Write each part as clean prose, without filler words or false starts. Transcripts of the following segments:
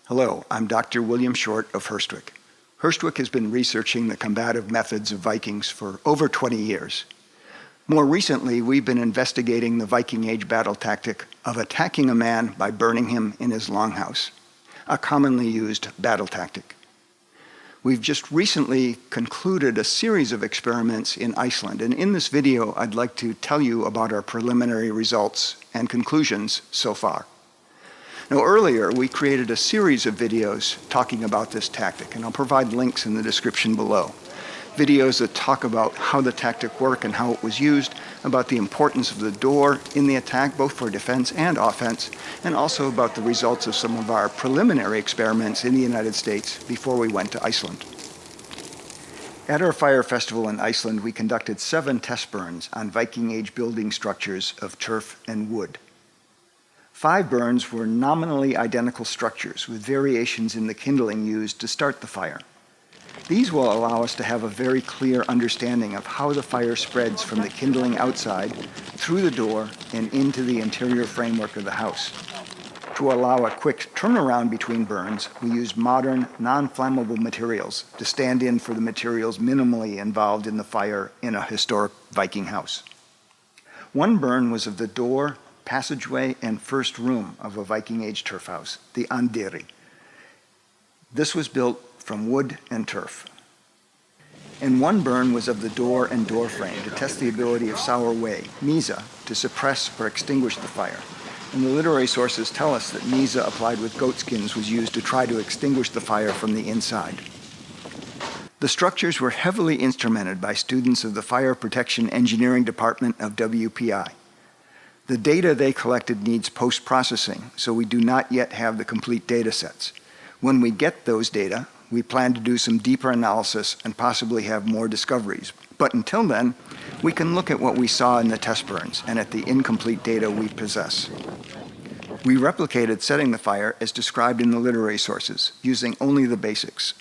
Hello, I'm Dr. William Short of Herstwyk. Herstwyk has been researching the combative methods of Vikings for over 20 years. More recently, we've been investigating the Viking Age battle tactic of attacking a man by burning him in his longhouse, a commonly used battle tactic. We've just recently concluded a series of experiments in Iceland, and in this video, I'd like to tell you about our preliminary results and conclusions so far. Now, earlier, we created a series of videos talking about this tactic, and I'll provide links in the description below. Videos that talk about how the tactic worked and how it was used, about the importance of the door in the attack, both for defense and offense, and also about the results of some of our preliminary experiments in the United States before we went to Iceland. At our fire festival in Iceland, we conducted 7 test burns on Viking Age building structures of turf and wood. 5 burns were nominally identical structures with variations in the kindling used to start the fire. These will allow us to have a very clear understanding of how the fire spreads from the kindling outside, through the door, and into the interior framework of the house. To allow a quick turnaround between burns, we used modern, non-flammable materials to stand in for the materials minimally involved in the fire in a historic Viking house. One burn was of the door, passageway, and first room of a Viking Age turf house, the Anddyri. This was built from wood and turf. And one burn was of the door and door frame to test the ability of sour whey, Misa, to suppress or extinguish the fire. And the literary sources tell us that Misa applied with goatskins was used to try to extinguish the fire from the inside. The structures were heavily instrumented by students of the Fire Protection Engineering Department of WPI. The data they collected needs post-processing, so we do not yet have the complete data sets. When we get those data, we plan to do some deeper analysis and possibly have more discoveries. But until then, we can look at what we saw in the test burns and at the incomplete data we possess. We replicated setting the fire as described in the literary sources, using only the basics.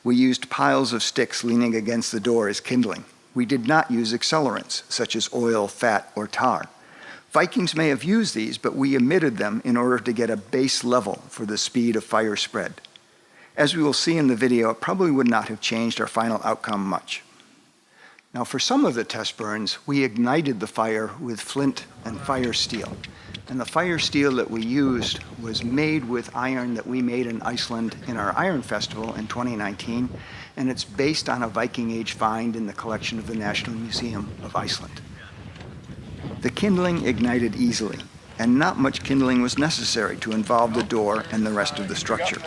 We used piles of sticks leaning against the door as kindling. We did not use accelerants, such as oil, fat, or tar. Vikings may have used these, but we omitted them in order to get a base level for the speed of fire spread. As we will see in the video, it probably would not have changed our final outcome much. Now, for some of the test burns, we ignited the fire with flint and fire steel. And the fire steel that we used was made with iron that we made in Iceland in our Iron Festival in 2019, and it's based on a Viking Age find in the collection of the National Museum of Iceland. The kindling ignited easily, and not much kindling was necessary to involve the door and the rest of the structure.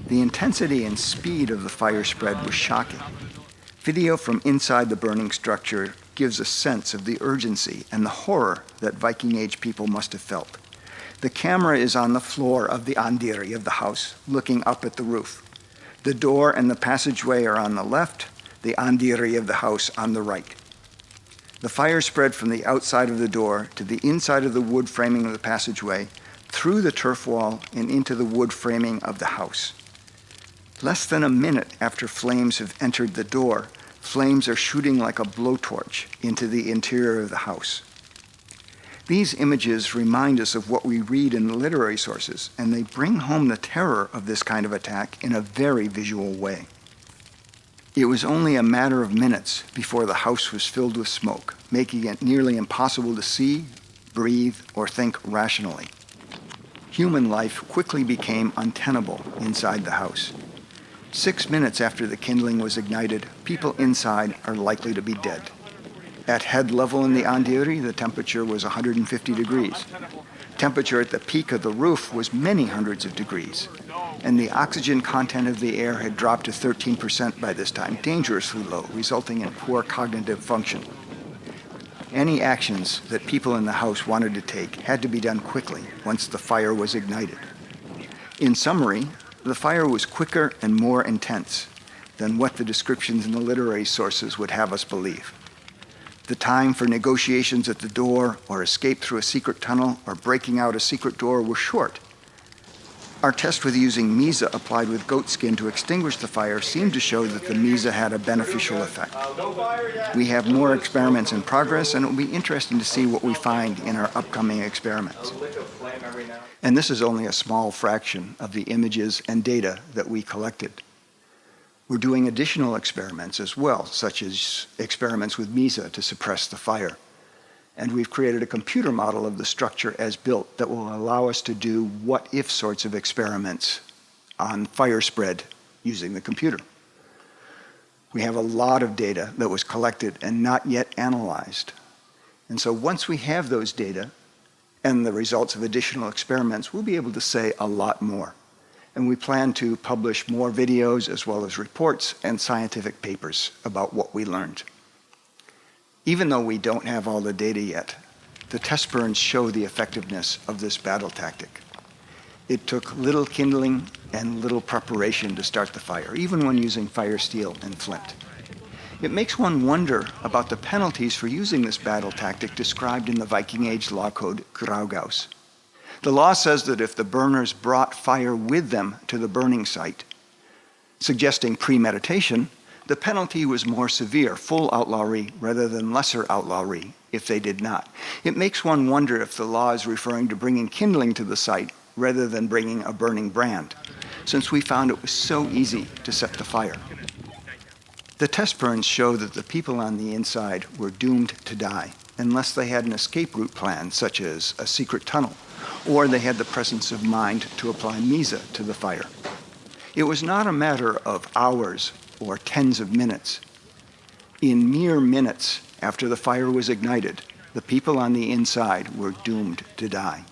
The intensity and speed of the fire spread was shocking. Video from inside the burning structure gives a sense of the urgency and the horror that Viking Age people must have felt. The camera is on the floor of the Anddyri of the house, looking up at the roof. The door and the passageway are on the left, the Anddyri of the house on the right. The fire spread from the outside of the door to the inside of the wood framing of the passageway, through the turf wall and into the wood framing of the house. Less than a minute after flames have entered the door, flames are shooting like a blowtorch into the interior of the house. These images remind us of what we read in the literary sources, and they bring home the terror of this kind of attack in a very visual way. It was only a matter of minutes before the house was filled with smoke, making it nearly impossible to see, breathe, or think rationally. Human life quickly became untenable inside the house. 6 minutes after the kindling was ignited, people inside are likely to be dead. At head level in the Anddyri, the temperature was 150 degrees. Temperature at the peak of the roof was many hundreds of degrees, and the oxygen content of the air had dropped to 13% by this time, dangerously low, resulting in poor cognitive function. Any actions that people in the house wanted to take had to be done quickly once the fire was ignited. In summary, the fire was quicker and more intense than what the descriptions in the literary sources would have us believe. The time for negotiations at the door, or escape through a secret tunnel, or breaking out a secret door was short. Our test with using Mesa applied with goat skin to extinguish the fire seemed to show that the Mesa had a beneficial effect. We have more experiments in progress, and it will be interesting to see what we find in our upcoming experiments. And this is only a small fraction of the images and data that we collected. We're doing additional experiments as well, such as experiments with Mesa to suppress the fire. And we've created a computer model of the structure as built that will allow us to do what-if sorts of experiments on fire spread using the computer. We have a lot of data that was collected and not yet analyzed. And so once we have those data and the results of additional experiments, we'll be able to say a lot more. And we plan to publish more videos as well as reports and scientific papers about what we learned. Even though we don't have all the data yet, the test burns show the effectiveness of this battle tactic. It took little kindling and little preparation to start the fire, even when using fire steel and flint. It makes one wonder about the penalties for using this battle tactic described in the Viking Age law code Grágás. The law says that if the burners brought fire with them to the burning site, suggesting premeditation, the penalty was more severe, full outlawry rather than lesser outlawry if they did not. It makes one wonder if the law is referring to bringing kindling to the site rather than bringing a burning brand, since we found it was so easy to set the fire. The test burns show that the people on the inside were doomed to die unless they had an escape route plan, such as a secret tunnel, or they had the presence of mind to apply Mesa to the fire. It was not a matter of hours or tens of minutes. In mere minutes after the fire was ignited, the people on the inside were doomed to die.